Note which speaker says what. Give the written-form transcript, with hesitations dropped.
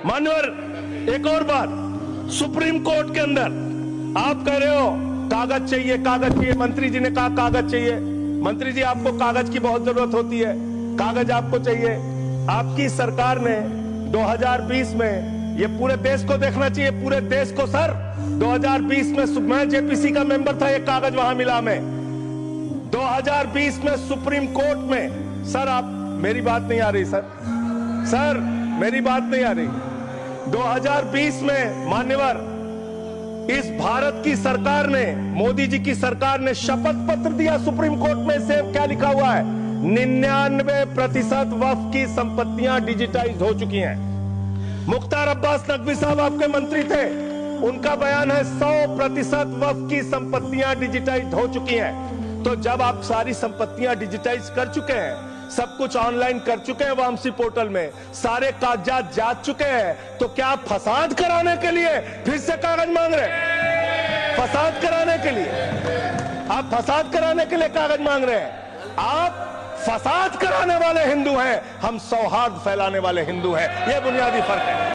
Speaker 1: मान्यवर, एक और बात, सुप्रीम कोर्ट के अंदर आप कह रहे हो कागज चाहिए, कागज चाहिए। मंत्री जी ने कहा कागज चाहिए। मंत्री जी, आपको कागज की बहुत जरूरत होती है, कागज आपको चाहिए। आपकी सरकार ने 2020 में, ये पूरे देश को देखना चाहिए, पूरे देश को सर, 2020 में मैं जेपीसी का मेंबर था, एक कागज वहां मिला मैं 2020 में सुप्रीम कोर्ट में। सर आप, मेरी बात नहीं आ रही सर मेरी बात नहीं आ रही। 2020 में मान्यवर, इस भारत की सरकार ने, मोदी जी की सरकार ने शपथ पत्र दिया सुप्रीम कोर्ट में। से क्या लिखा हुआ है? 99% वक्फ की संपत्तियां डिजिटाइज हो चुकी हैं। मुख्तार अब्बास नकवी साहब आपके मंत्री थे, उनका बयान है 100% वक्फ की संपत्तियां डिजिटाइज हो चुकी हैं। तो जब आप सारी संपत्तियां डिजिटाइज कर चुके हैं, सब कुछ ऑनलाइन कर चुके हैं, वामसी पोर्टल में सारे कागजात जा चुके हैं, तो क्या आप फसाद कराने के लिए फिर से कागज मांग रहे हैं? फसाद कराने के लिए आप, फसाद कराने के लिए कागज मांग रहे हैं। आप फसाद कराने वाले हिंदू हैं, हम सौहार्द फैलाने वाले हिंदू हैं। यह बुनियादी फर्क है।